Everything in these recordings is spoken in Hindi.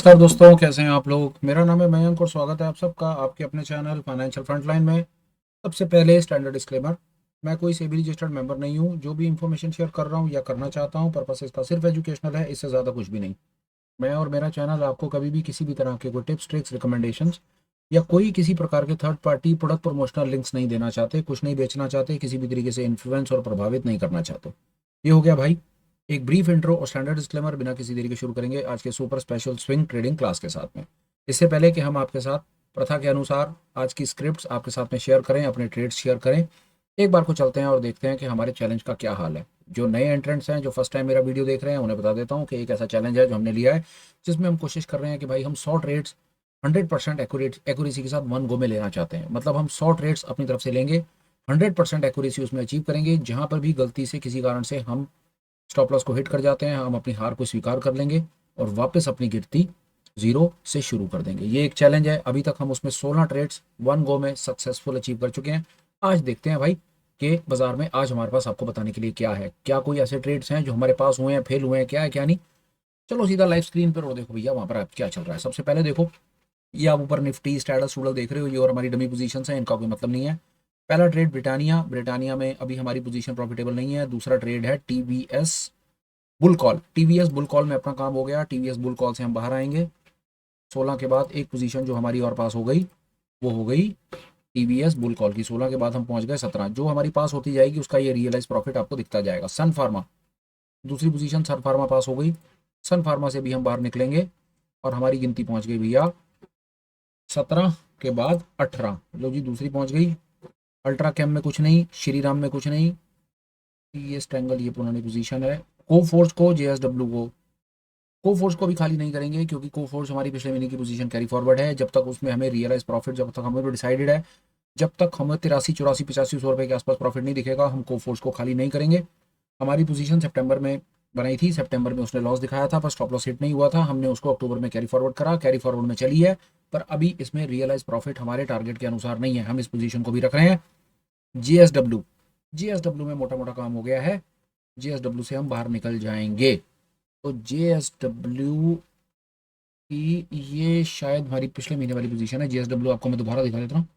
नमस्कार दोस्तों, कैसे हैं आप लोग। मेरा नाम है मयंक और स्वागत है आप सबका आपके अपने चैनल फाइनेंशियल फ्रंटलाइन में। सबसे पहले स्टैंडर्ड डिस्क्लेमर, मैं कोई सेबी रजिस्टर्ड मेंबर नहीं हूं। जो भी इंफॉर्मेशन शेयर कर रहा हूं या करना चाहता हूं, पर्पस इसका सिर्फ एजुकेशनल है, इससे ज़्यादा कुछ भी नहीं। मैं और मेरा चैनल आपको कभी भी किसी भी तरह के कोई टिप्स, ट्रिक्स, रिकमेंडेशंस या कोई किसी प्रकार के third party product promotional links नहीं देना चाहते, कुछ नहीं बेचना चाहते, किसी भी तरीके से इन्फ्लुएंस और प्रभावित नहीं करना चाहते। ये हो गया भाई एक ब्रीफ इंट्रो और स्टैंडर्ड डिस्क्लेमर। बिना किसी देरी के शुरू करेंगे आज के super special swing trading class के साथ में। इससे पहले कि हम आपके साथ प्रथा के अनुसार आज की स्क्रिप्ट्स आपके साथ में शेयर करें, अपने ट्रेड्स शेयर करें, एक बार को चलते हैं और देखते हैं कि हमारे चैलेंज का क्या हाल है। जो नए एंट्रेंट्स हैं, जो फर्स्ट टाइम मेरा वीडियो देख रहे हैं, उन्हें बता देता हूँ कि एक ऐसा चैलेंज है जो हमने लिया है, जिसमें हम कोशिश कर रहे हैं कि भाई हम 100 ट्रेड्स 100% एक्यूरेसी के साथ वन गो में लेना चाहते हैं। मतलब हम 100 ट्रेड्स अपनी तरफ से लेंगे, 100% एक्यूरेसी उसमें अचीव करेंगे। जहां पर भी गलती से किसी कारण से हम स्टॉप लॉस को हिट कर जाते हैं, हम अपनी हार को स्वीकार कर लेंगे और वापस अपनी गिरती जीरो से शुरू कर देंगे। ये एक चैलेंज है। अभी तक हम उसमें 16 ट्रेड्स वन गो में सक्सेसफुल अचीव कर चुके हैं। आज देखते हैं भाई कि बाजार में आज हमारे पास आपको बताने के लिए क्या है। क्या कोई ऐसे ट्रेड्स हैं जो हमारे पास हुए हैं, फेल हुए हैं, क्या है क्या नहीं। चलो सीधा लाइव स्क्रीन पर और देखो भैया वहां पर क्या चल रहा है। सबसे पहले देखो, ये आप ऊपर निफ्टी स्टैडल स्टूडल देख रहे हो, ये और हमारी डमी पोजीशन है, इनका कोई मतलब नहीं है। पहला ट्रेड ब्रिटानिया, ब्रिटानिया में अभी हमारी पोजीशन प्रॉफिटेबल नहीं है। दूसरा ट्रेड है TVS bull call, TVS bull call में अपना काम हो गया। टीवीएस बुल कॉल से हम बाहर आएंगे। 16 के बाद एक पोजीशन जो हमारी और पास हो गई वो हो गई टीवीएस बुल कॉल की। 16 के बाद हम पहुंच गए 17। जो हमारी पास होती जाएगी उसका ये रियलाइज प्रॉफिट आपको दिखता जाएगा। सन फार्मा, दूसरी पोजीशन सन फार्मा पास हो गई। सन फार्मा से भी हम बाहर निकलेंगे और हमारी गिनती पहुंच गई भैया 17 के बाद 18। लो जी, दूसरी पहुंच गई। अल्ट्रा कैम में कुछ नहीं, श्री राम में कुछ नहीं। ये स्ट्रैंगल, ये पुरानी पोजीशन है। को फोर्स को, जेएसडब्ल्यू को फोर्स को भी खाली नहीं करेंगे, क्योंकि को फोर्स हमारी पिछले महीने की पोजीशन कैरी फॉरवर्ड है। जब तक उसमें हमें रियलाइज प्रॉफिट, जब तक हमें डिसाइडेड है, जब तक हमें 83, 84, 85 रुपए के आसपास प्रॉफिट नहीं दिखेगा, हम को फोर्स को खाली नहीं करेंगे। हमारी पोजीशन सितंबर में बनाई थी, सितंबर में उसने लॉस दिखाया था, पर स्टॉप लॉस हिट नहीं हुआ था। हमने उसको अक्टूबर में कैरी फॉरवर्ड करा, कैरी फॉरवर्ड में चली है, पर अभी इसमें रियलाइज प्रॉफिट हमारे टारगेट के अनुसार नहीं है। हम इस पोजीशन को भी रख रहे हैं। जीएसडब्ल्यू, जीएसडब्ल्यू में मोटा मोटा काम हो गया है। जीएसडब्ल्यू से हम बाहर निकल जाएंगे। तो जेएसडब्ल्यू की ये शायद हमारी पिछले महीने वाली पोजीशन है। जेएसडब्ल्यू आपको मैं दोबारा दिखा देता हूँ।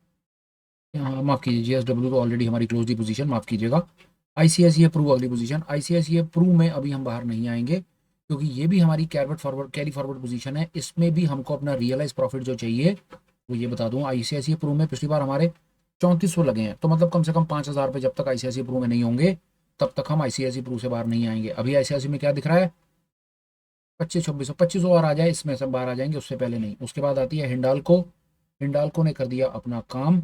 हाँ माफ़ कीजिए, जीएसडब्ल्यू तो ऑलरेडी हमारी क्लोज दी पोजीशन, माफ़ कीजिएगा। आईसीआईसीआई प्रू अगली पोजीशन। आईसीआईसीआई प्रू में अभी हम बाहर नहीं आएंगे, क्योंकि ये भी हमारी कैरी फॉरवर्ड पोजीशन है। इसमें भी हमको अपना रियलाइज प्रॉफिट जो चाहिए वो ये बता दूँ। आईसीआईसीआई प्रू में पिछली बार हमारे 3400 लगे हैं, तो मतलब कम से कम 5000 रुपये जब तक आईसीआईसीआई प्रू में नहीं होंगे तब तक हम आईसीआईसीआई प्रू से बाहर नहीं आएंगे। अभी आईसीआईसीआई में क्या दिख रहा है, 2500 और आ जाए इसमें सब बाहर आ जाएंगे, उससे पहले नहीं। उसके बाद आती है हिंडाल्को। हिंडाल्को ने कर दिया अपना काम।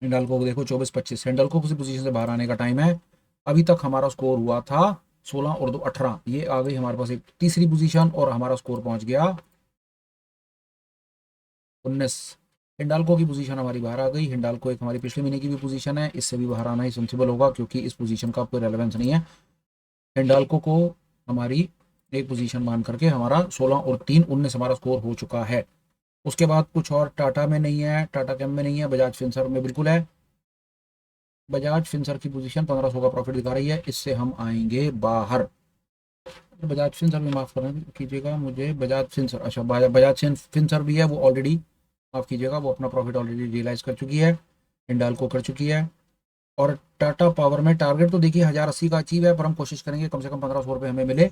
हिंडाल्को को देखो 24-25, हिंडाल्को किसी पोजीशन से बाहर आने का टाइम है। अभी तक हमारा स्कोर हुआ था 16 और 2 18। ये आ गई हमारे पास एक तीसरी पोजीशन और हमारा स्कोर पहुंच गया 19। हिंडाल्को की पोजीशन हमारी बाहर आ गई। हिंडाल्को एक हमारी पिछले महीने की भी पोजीशन है, इससे भी बाहर आना ही सेंसिबल होगा, क्योंकि इस पोजीशन का कोई रेलेवेंस नहीं है। हिंडाल्को को हमारी एक पोजीशन मान करके हमारा 16 और 3 19 हमारा स्कोर हो चुका है। उसके बाद कुछ और टाटा में नहीं है, टाटा कैम में नहीं है, बजाज फिनसर्व में बिल्कुल है। बजाज फिनसर्व की पोजीशन 1500 का प्रॉफिट दिखा रही है, इससे हम आएंगे बाहर। बजाज फिनसर्व भी माफ कर कीजिएगा मुझे, बजाज फिनसर्व, अच्छा बजाज फिनसर्व भी है, वो ऑलरेडी माफ कीजिएगा, वो अपना प्रॉफिट ऑलरेडी रियलाइज कर चुकी है, हिंडाल्को कर चुकी है। और टाटा पावर में टारगेट तो देखिए 1080 का अचीव है, पर हम कोशिश करेंगे कम से कम 1500 रुपये हमें मिले।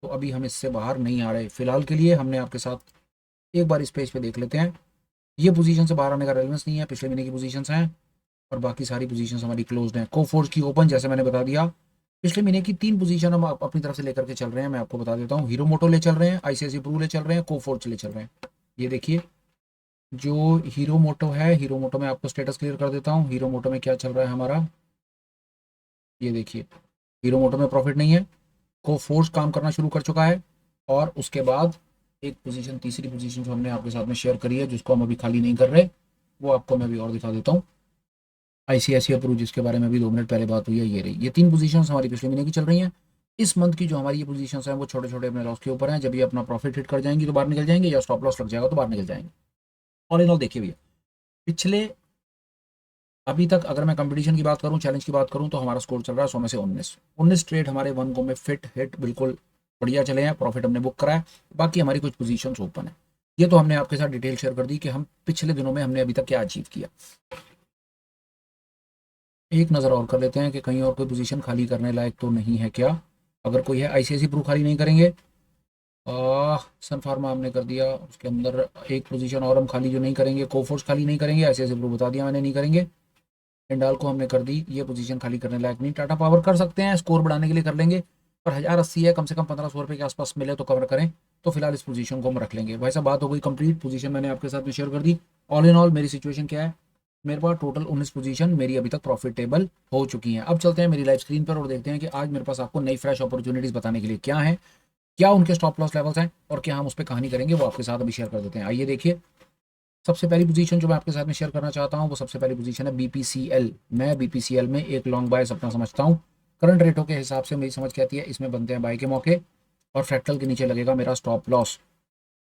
तो अभी हम इससे बाहर नहीं आ रहे फिलहाल के लिए। हमने आपके साथ एक बार इस पेज पे देख लेते हैं। ये पोजीशन से बाहर आने का रेलेवेंस नहीं है, पिछले महीने की पोजीशंस हैं और बाकी सारी पोजीशंस हमारी क्लोज्ड हैं। कोफोर्ज की ओपन, जैसे मैंने बता दिया, पिछले महीने की 3 पोजीशन हम अपनी तरफ से लेकर के चल रहे हैं। मैं आपको बता देता हूँ, हीरो मोटो ले चल रहे हैं, आईसीआईसीआई प्रू ले चल रहे हैं, कोफोर्ज ले चल रहे हैं। ये देखिए, जो हीरो मोटो है, हीरो मोटो में आपको स्टेटस क्लियर कर देता हूँ। हीरो मोटो में क्या चल रहा है हमारा, ये देखिए, हीरो मोटो में प्रॉफिट नहीं है। को फोर्स काम करना शुरू कर चुका है। और उसके बाद एक पोजीशन, तीसरी पोजीशन जो हमने आपके साथ में शेयर करी है, जिसको हम अभी खाली नहीं कर रहे, वो आपको मैं अभी और दिखा देता हूँ। आईसीआईसीआई प्रू, जिसके बारे में अभी 2 मिनट पहले बात हुई है, ये रही। ये 3 पोजीशंस हमारी पिछले महीने की चल रही हैं। इस मंथ की जो हमारी ये पोजीशंस हैं वो छोटे छोटे अपने लॉस के ऊपर हैं। जब ये अपना प्रॉफिट हिट कर जाएंगी तो बाहर निकल जाएंगे, या स्टॉप लॉस लग जाएगा तो बाहर निकल जाएंगे। ऑल इन ऑल देखिए भैया, पिछले अभी तक अगर मैं कंपटीशन की बात करूं, चैलेंज की बात करूं, तो हमारा स्कोर चल रहा है 100 में से 19। 19 ट्रेड हमारे वन गो में फिट हिट बिल्कुल बढ़िया चले हैं, प्रॉफिट हमने बुक करा है, बाकी हमारी कुछ पोजीशंस ओपन है। ये तो हमने आपके साथ डिटेल शेयर कर दी कि हम पिछले दिनों में हमने अभी तक क्या अचीव किया। एक नज़र और कर लेते हैं कि कहीं और कोई पोजीशन खाली करने लायक तो नहीं है क्या। अगर कोई है, आईसीआईसी प्रू खाली नहीं करेंगे। सन फार्मा हमने कर दिया, उसके अंदर एक पोजीशन और हम खाली जो नहीं करेंगे, कोफोर्स खाली नहीं करेंगे, आईसीआईसी प्रू बता दिया मैंने नहीं करेंगे। हिंडाल को हमने कर दी, ये पोजीशन खाली करने लायक नहीं। टाटा पावर कर सकते हैं, स्कोर बढ़ाने के लिए कर लेंगे, पर 1080 है, कम से कम 1500 रुपये के आसपास मिले तो कवर करें। तो फिलहाल इस पोजीशन को हम रख लेंगे। भाई साहब बात हो गई कंप्लीट, पोजीशन मैंने आपके साथ में शेयर कर दी। ऑल इन ऑल मेरी सिचुएशन क्या है, मेरे पास टोटल 19 पोजीशन मेरी अभी तक प्रॉफिटेबल हो चुकी हैं। अब चलते हैं मेरी लाइव स्क्रीन पर और देखते हैं कि आज मेरे पास आपको नई फ्रेश अपॉर्चुनिटीज बताने के लिए क्या है, क्या उनके स्टॉप लॉस लेवल्स हैं और क्या हम उस पर कहानी करेंगे, वो आपके साथ अभी शेयर कर देते हैं। आइए देखिए, सबसे पहली पोजीशन जो मैं आपके साथ में शेयर करना चाहता हूं, वो सबसे पहली पोजीशन है बीपीसीएल। मैं बीपीसीएल में एक लॉन्ग बाय अपना समझता हूं। करंट रेटों के हिसाब से मेरी समझ कहती है इसमें बनते हैं बाय के मौके, और फ्रैक्टल के नीचे लगेगा मेरा स्टॉप लॉस।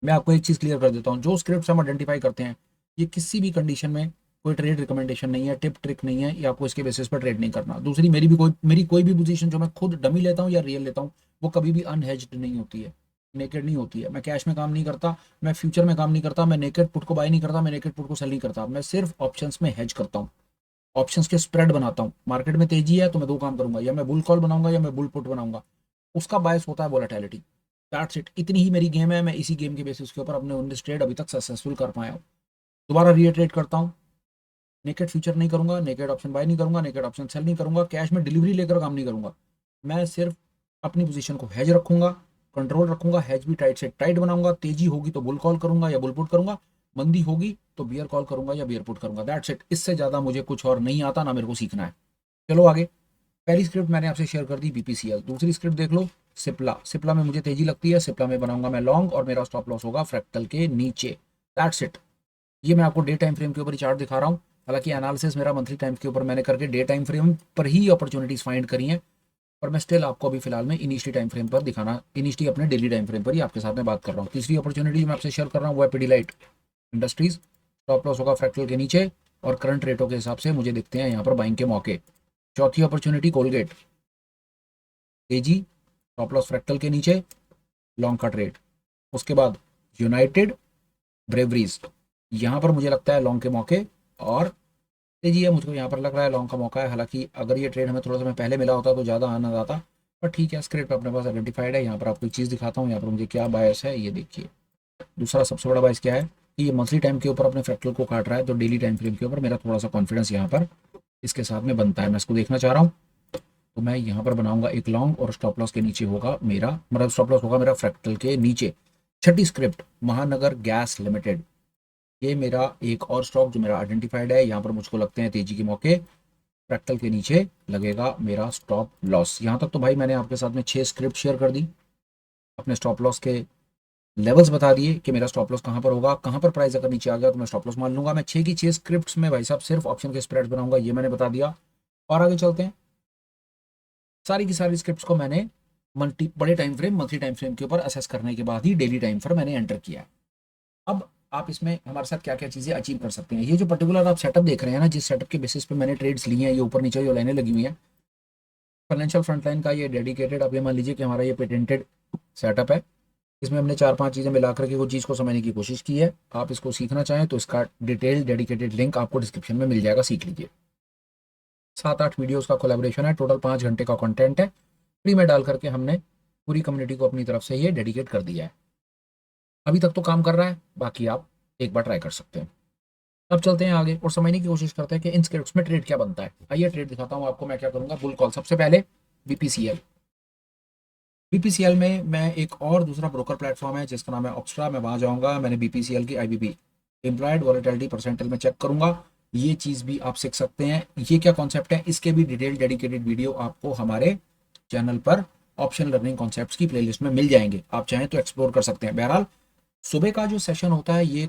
मैं आपको एक चीज़ क्लियर कर देता हूँ, जो स्क्रिप्ट हम आइडेंटिफाई करते हैं, ये किसी भी कंडीशन में कोई ट्रेड रिकमेंडेशन नहीं है, टिप ट्रिक नहीं है, या आपको इसके बेसिस पर ट्रेड नहीं करना। दूसरी, मेरी कोई भी पोजीशन जो मैं खुद डमी लेता हूँ या रियल लेता हूँ, वो कभी भी अनहेज्ड नहीं होती है, नेकेड नहीं होती है। मैं कैश में काम नहीं करता, मैं फ्यूचर में काम नहीं करता, मैं नेकेड पुट को बाय नहीं करता, मैं नेकेड पुट को सेल नहीं करता। मैं सिर्फ ऑप्शंस में हेज करता हूँ, ऑप्शंस के स्प्रेड बनाता हूँ। मार्केट में तेजी है तो मैं दो काम करूंगा, या मैं बुल कॉल बनाऊंगा या मैं बुल पुट बनाऊंगा। उसका बायस होता है वोलेटिलिटी। दैट्स इट, इतनी ही मेरी गेम है। मैं इसी गेम के बेसिस के ऊपर अपने 19 ट्रेड अभी तक सक्सेसफुल कर पाया हूँ। दोबारा रीट्रेड करता हूँ, नेकेड फ्यूचर नहीं करूंगा, नेकेड ऑप्शन बाय नहीं करूंगा, नेकेड ऑप्शन सेल नहीं करूंगा, कैश में डिलीवरी लेकर काम नहीं करूंगा। मैं सिर्फ अपनी पोजीशन को हेज रखूंगा, कंट्रोल रखूंगा, हेज भी टाइट से टाइट बनाऊंगा। तेजी होगी तो बुल कॉल करूंगा या बुल पुट करूंगा, मंदी होगी तो बियर कॉल करूंगा या बियर पुट करूंगा। दैट्स इट, इससे ज्यादा मुझे कुछ और नहीं आता, ना मेरे को सीखना है। चलो आगे। पहली स्क्रिप्ट मैंने आपसे शेयर कर दी बीपीसीएल। दूसरी स्क्रिप्ट देख लो, सिप्ला। सिप्ला में मुझे तेजी लगती है, सिप्ला में बनाऊंगा मैं लॉन्ग, और मेरा स्टॉप लॉस होगा फ्रैक्टल के नीचे। That's it. ये मैं आपको डे टाइम फ्रेम के ऊपर ही चार्ट दिखा रहा हूँ। हालांकि एनालिसिस मेरा मंथली टाइम के ऊपर मैंने करके डे टाइम फ्रेम पर ही अपॉर्चुनिटीज फाइंड करी हैं, पर मैं स्टिल आपको अभी फिलहाल में इनिशियली टाइम फ्रेम पर दिखाना, इनिशियली अपने डेली टाइम फ्रेम पर ही आपके साथ में बात कर रहा हूँ। तीसरी अपॉर्चुनिटी मैं आपसे शेयर कर रहा हूँ वो है पिडिलाइट इंडस्ट्रीज। स्टॉप लॉस होगा फ्रैक्टल के नीचे, और करंट रेटों के हिसाब से मुझे दिखते हैं यहाँ पर बाइंग के मौके। चौथी अपॉर्चुनिटी कोलगेट, तेजी, स्टॉप लॉस फ्रैक्टल के नीचे, लॉन्ग का ट्रेड। उसके बाद यूनाइटेड ब्रेवरीज, यहाँ पर मुझे लगता है लॉन्ग के मौके और तेजी है, मुझको यहाँ पर लग रहा है लॉन्ग का मौका है। हालांकि अगर ये ट्रेड हमें थोड़ा समय पहले मिला होता तो ज़्यादा आनंद आता, पर ठीक है, स्क्रिप्ट अपने पास आइडेंटिफाइड है। यहाँ पर आपको एक चीज़ दिखाता हूँ, यहाँ पर मुझे क्या बायस है ये देखिए। दूसरा सबसे बड़ा बायस क्या है कि ये मंथली टाइम के ऊपर अपने फ्रैक्टल को काट रहा है, तो डेली टाइम फ्रेम के ऊपर मेरा थोड़ा सा कॉन्फिडेंस यहाँ पर इसके साथ में बनता है। मैं इसको देखना चाह रहा हूँ, तो मैं यहाँ पर बनाऊंगा एक लॉन्ग, और स्टॉप लॉस के नीचे होगा मेरा, मतलब स्टॉप लॉस होगा मेरा फ्रैक्टल के नीचे। छठी स्क्रिप्ट महानगर गैस लिमिटेड। ये मेरा एक और स्टॉक जो मेरा आइडेंटिफाइड है, यहाँ पर मुझको लगते हैं तेजी के मौके। फ्रैक्टल के नीचे लगेगा मेरा स्टॉप लॉस। यहाँ तक तो भाई मैंने आपके साथ में 6 स्क्रिप्ट शेयर कर दी, अपने स्टॉप लॉस के लेवल्स बता दिए कि मेरा स्टॉप लॉस कहाँ पर होगा, कहाँ पर प्राइस अगर नीचे आ गया तो मैं स्टॉप लॉस मान लूंगा। मैं 6 की 6 स्क्रिप्ट्स में भाई साहब सिर्फ ऑप्शन के स्प्रेड बनाऊंगा, ये मैंने बता दिया। और आगे चलते हैं। सारी की सारी स्क्रिप्ट्स को मैंने बड़े time frame, monthly time frame के ऊपर असेस करने के बाद ही डेली टाइम पर मैंने एंटर किया है। अब आप इसमें हमारे साथ क्या क्या चीज़ें अचीव कर सकते हैं। ये जो पर्टिकुलर आप सेटअप देख रहे हैं ना, जिस सेटअप के बेसिस पे मैंने ट्रेड्स ली हैं, ये ऊपर नीचे जो लाइनें लगी हुई हैं, फाइनेंशियल फ्रंटलाइन का ये डेडिकेटेड, अब ये मान लीजिए कि हमारा ये पेटेंटेड सेटअप है। इसमें हमने 4-5 चीज़ें मिला करके वो चीज़ को समझने की कोशिश की है। आप इसको सीखना चाहें तो इसका डिटेल डेडिकेटेड लिंक आपको डिस्क्रिप्शन में मिल जाएगा, सीख लीजिए। 7-8 वीडियोस का कोलैबोरेशन है, टोटल 5 घंटे का कंटेंट है, फ्री में डाल करके हमने पूरी कम्युनिटी को अपनी तरफ से ये डेडिकेट कर दिया है। अभी तक तो काम कर रहा है, बाकी आप एक बार ट्राई कर सकते हैं। अब चलते हैं आगे और समझने की कोशिश करते हैं कि इन स्क्रिप्ट्स में ट्रेड क्या बनता है। आइए ट्रेड दिखाता हूँ आपको मैं क्या करूँगा। बुल कॉल सबसे पहले बीपीसीएल। बीपीसीएल में मैं एक और दूसरा ब्रोकर प्लेटफॉर्म है जिसका नाम है ऑप्स्ट्रा, मैं वहाँ जाऊँगा, मैंने बीपीसीएल की आईबीपी एम्प्लॉयड वॉलेटिलिटी परसेंटेज में चेक करूँगा। ये चीज़ भी आप सीख सकते हैं। ये क्या कॉन्सेप्ट है, इसके भी डिटेल डेडिकेटेड वीडियो आपको हमारे चैनल पर ऑप्शन लर्निंग कॉन्सेप्ट्स की प्लेलिस्ट में मिल जाएंगे, आप चाहें तो एक्सप्लोर कर सकते हैं। बहरहाल सुबह का जो सेशन होता है ये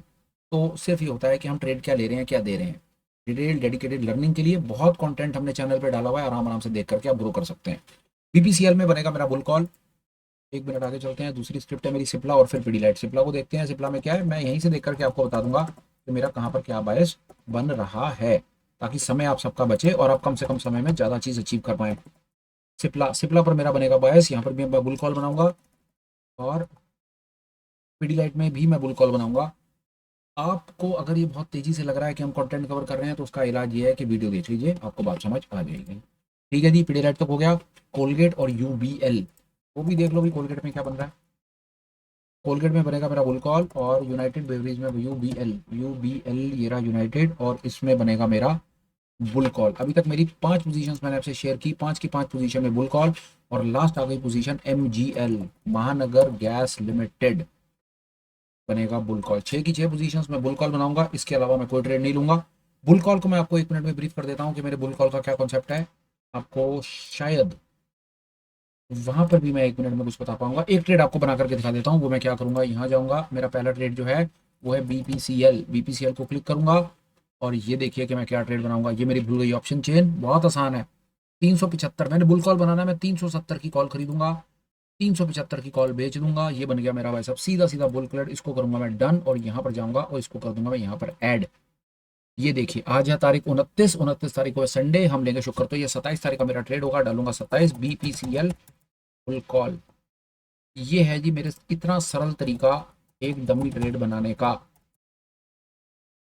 तो सिर्फ ये होता है कि हम ट्रेड क्या ले रहे हैं, क्या दे रहे हैं। डिटेल डेडिकेटेड लर्निंग के लिए बहुत कंटेंट हमने चैनल पे डाला हुआ है, आराम आराम से देख करके आप ग्रो कर सकते हैं। बीपीसीएल में बनेगा मेरा बुल कॉल। एक मिनट आगे चलते हैं, दूसरी स्क्रिप्ट है मेरी सिप्ला और फिर पिडिलाइट। सिप्ला को देखते हैं, सिप्ला में क्या है, मैं यहीं से देख करके आपको बता दूंगा कि मेरा कहाँ पर क्या बायस बन रहा है, ताकि समय आप सबका बचे और आप कम से कम समय में ज़्यादा चीज़ अचीव कर पाएँ। सिप्ला पर मेरा बनेगा बायस, यहाँ पर भी मैं बुल कॉल बनाऊंगा। और पीडीलाइट में भी मैं बुल कॉल बनाऊंगा। आपको अगर ये बहुत तेजी से लग रहा है कि हम कंटेंट कवर कर रहे हैं तो उसका इलाज ये है कि वीडियो देख लीजिए, आपको बात समझ आ जाएगी। ठीक है जी, पीडीलाइट तक हो गया। कोलगेट और यूबीएल, वो भी देख लो भी कोलगेट में क्या बन रहा है। कोलगेट में बनेगा मेरा बुल कॉल और यूनाइटेड बेवरेज में यूबीएल ये रहा यूनाइटेड, और इसमें बनेगा मेरा बुल कॉल। अभी तक मेरी 5 पोजीशंस मैंने आपसे शेयर की, 5 की 5 पोजीशन में बुल कॉल, और लास्ट आ गई पोजीशन एमजीएल महानगर गैस लिमिटेड, बनेगा बुल कॉल। 6 की 6 पोजीशंस में बुल कॉल बनाऊंगा, इसके अलावा मैं कोई ट्रेड नहीं लूंगा। बुल कॉल को मैं आपको 1 मिनट में ब्रीफ कर देता हूँ कि मेरे बुल कॉल का क्या कॉन्सेप्ट है। आपको शायद वहां पर भी मैं 1 मिनट में कुछ बता पाऊंगा। एक ट्रेड आपको बना करके दिखा देता हूँ, वो मैं क्या करूंगा, यहाँ जाऊंगा, मेरा पहला ट्रेड जो है वो है बीपीसीएल को क्लिक करूंगा, और ये देखिए कि मैं क्या ट्रेड बनाऊंगा। ये मेरी भूल गई ऑप्शन चेन, बहुत आसान है। 375 मैंने बुल कॉल बनाना है, मैं 370 की कॉल खरीदूंगा, 375 की कॉल बेच दूंगा। ये बन गया मेरा भाई साहब सीधा सीधा बुल क्लड। इसको करूंगा मैं डन, और यहाँ पर जाऊंगा और इसको कर दूंगा मैं यहाँ पर ऐड। ये देखिए आज है तारीख 29 तारीख को है संडे, हम लेंगे शुक्र, तो ये 27 तारीख का मेरा ट्रेड होगा। डालूंगा 27 बीपीसीएल फुल कॉल। ये है जी मेरे इतना सरल तरीका एक डमी ट्रेड बनाने का।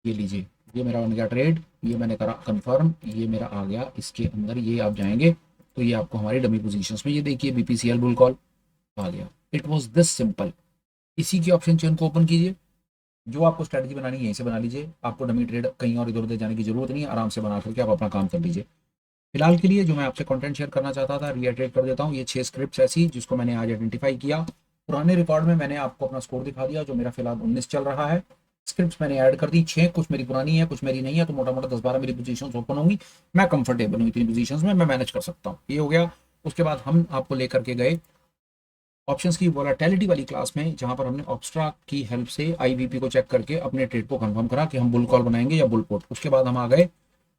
ये लीजिए, ये मेरा बन गया ट्रेड, ये मैंने करा कंफर्म, ये मेरा आ गया इसके अंदर। ये आप जाएंगे तो ये आपको हमारी डमी पोजीशंस में, ये देखिए बीपीसीएल बुल कॉल आ गया। It was this simple. इसी की ऑप्शन चेन को ओपन कीजिए, जो आपको स्ट्रेटजी बनानी है यहीं से बना लीजिए, आपको डमी ट्रेड कहीं और इधर उधर जाने की जरूरत नहीं है, आराम से बना करके आप अपना काम कर लीजिए। फिलहाल के लिए जो मैं आपसे कंटेंट शेयर करना चाहता था रीइटरेट कर देता हूँ। ये 6 स्क्रिप्ट्स ऐसी जिसको मैंने आज आइडेंटिफाई किया। पुराने रिकॉर्ड में मैंने आपको अपना स्कोर दिखा दिया, जो मेरा फिलहाल 19 चल रहा है। स्क्रिप्ट्स मैंने ऐड कर दी 6, कुछ मेरी पुरानी है कुछ मेरी नहीं है, तो मोटा मोटा 10-12 मेरी पोजीशंस ओपन होंगी। मैं कंफर्टेबल हूँ इतनी पोजीशंस में, मैं मैनेज कर सकता हूँ। ये हो गया। उसके बाद हम आपको लेकर के गए ऑप्शंस की वोलेटिलिटी वाली क्लास में, जहां पर हमने ऑब्स्ट्रा की हेल्प से आईवीपी को चेक करके अपने ट्रेड को कंफर्म करा कि हम बुल कॉल बनाएंगे या बुल पुट। उसके बाद हम आ गए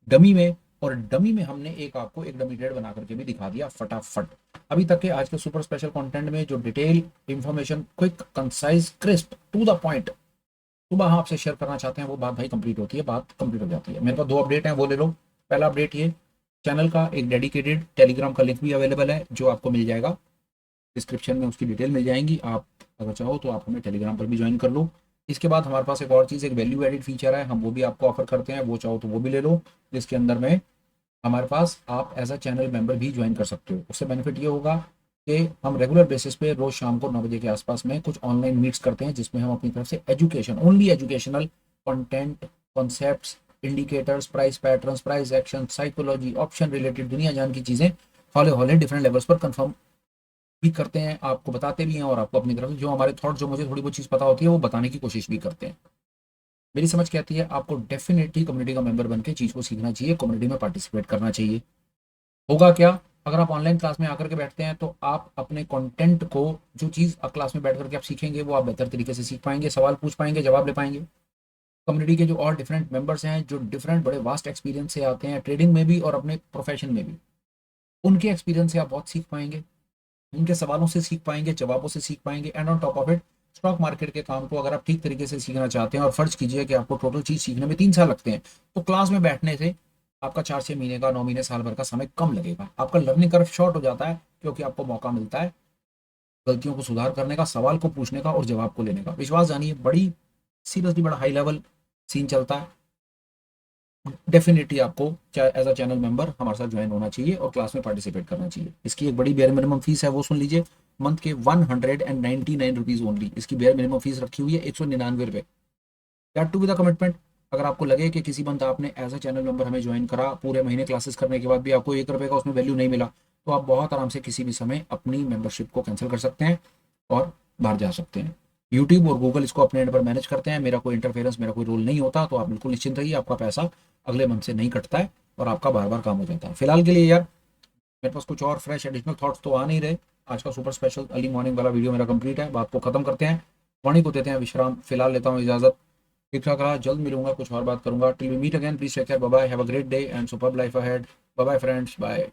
डमी में, और डमी में हमने आपको एक डमी ट्रेड बना करके भी दिखा दिया फटाफट। अभी तक के आज के सुपर स्पेशल कंटेंट में जो detail information, quick, concise, crisp, to the point सुबह आपसे शेयर करना चाहते हैं, वो बात भाई कंप्लीट होती है, बात कंप्लीट हो जाती है। मेरे पास 2 अपडेट हैं, वो ले लो। पहला अपडेट ये, चैनल का एक डेडिकेटेड टेलीग्राम का लिंक भी अवेलेबल है, जो आपको मिल जाएगा डिस्क्रिप्शन में, उसकी डिटेल मिल जाएंगी। आप अगर चाहो तो आप हमें टेलीग्राम पर भी ज्वाइन कर लो। इसके बाद हमारे पास एक और चीज़, एक वैल्यू एडिड फीचर है, हम वो भी आपको ऑफर करते हैं, वो चाहो तो वो भी ले लो, जिसके अंदर में हमारे पास आप एज अ चैनल मेंबर भी ज्वाइन कर सकते हो। उससे बेनिफिट ये होगा कि हम रेगुलर बेसिस पे रोज शाम को 9 बजे के आसपास में कुछ ऑनलाइन मीट्स करते हैं, जिसमें हम अपनी तरफ से education, only educational content, concepts, indicators, price patterns, price action, psychology, option related दुनिया जान की चीज़ें हौले हौले डिफरेंट लेवल्स पर कंफर्म भी करते हैं, आपको बताते भी हैं, और आपको अपनी तरफ से जो हमारे थॉट, जो मुझे थोड़ी बहुत चीज़ पता होती है, वो बताने की कोशिश भी करते हैं। मेरी समझ कहती है आपको डेफिनेटली कम्युनिटी का मेंबर बनकर चीज़ को सीखना चाहिए, कम्युनिटी में पार्टिसिपेट करना चाहिए। होगा क्या, अगर आप ऑनलाइन क्लास में आकर के बैठते हैं तो आप अपने कंटेंट को, जो चीज़ क्लास में बैठ करके आप सीखेंगे, वो आप बेहतर तरीके से सीख पाएंगे, सवाल पूछ पाएंगे, जवाब ले पाएंगे। कम्युनिटी के जो और डिफरेंट मेंबर्स हैं, जो डिफरेंट बड़े वास्ट एक्सपीरियंस से आते हैं, ट्रेडिंग में भी और अपने प्रोफेशन में भी, उनके एक्सपीरियंस से आप बहुत सीख पाएंगे, उनके सवालों से सीख पाएंगे, जवाबों से सीख पाएंगे। And on top of it, stock market के काम को अगर आप ठीक तरीके से सीखना चाहते हैं, और फर्ज कीजिए कि आपको टोटल चीज़ सीखने में 3 साल लगते हैं, तो क्लास में बैठने से आपका 4-6 महीने का, 9 महीने, साल भर का समय कम लगेगा। आपका लर्निंग कर्व शॉर्ट हो जाता है, क्योंकि आपको मौका मिलता है गलतियों को सुधार करने का, सवाल को पूछने का और जवाब को लेने का। विश्वास जानिए, बड़ी सीरियसली बड़ा हाई लेवल सीन चलता है। डेफिनेटली आपको एज अ चैनल मेंबर हमारे साथ ज्वाइन होना चाहिए और क्लास में पार्टिसिपेट करना चाहिए। इसकी एक बड़ी बेयर मिनिमम फीस है, वो सुन लीजिए, मंथ के 199 रुपीज़ ओनली इसकी बेयर मिनिमम फीस रखी हुई है, 199 रुपये। That too with the commitment. अगर आपको लगे कि किसी मंथ आपने एज अ चैनल मेंबर हमें ज्वाइन करा, पूरे महीने क्लासेस करने के बाद भी आपको 1 रुपये का उसमें वैल्यू नहीं मिला, तो आप बहुत आराम से किसी भी समय अपनी मेंबरशिप को कैंसिल कर सकते हैं और बाहर जा सकते हैं। यूट्यूब और गूगल इसको अपने एंड पर मैनेज करते हैं, मेरा कोई इंटरफेरेंस, मेरा कोई रोल नहीं होता, तो आप बिल्कुल निश्चिंत रहिए, आपका पैसा अगले मंथ से नहीं कटता है और आपका बार बार काम हो जाता है। फिलहाल के लिए यार मेरे पास कुछ और फ्रेश एडिशनल थॉट्स तो आ नहीं रहे। आज का सुपर स्पेशल अर्ली मॉर्निंग वाला वीडियो मेरा कंप्लीट है, बात को खत्म करते हैं, वाणी को देते हैं विश्राम। फिलहाल लेता हूँ इजाजत, ठीक ठाक रहा, जल्द मिलूंगा, कुछ और बात करूंगा। Till we meet again, please take care, bye bye, have a great day and superb life ahead. Bye bye friends, bye.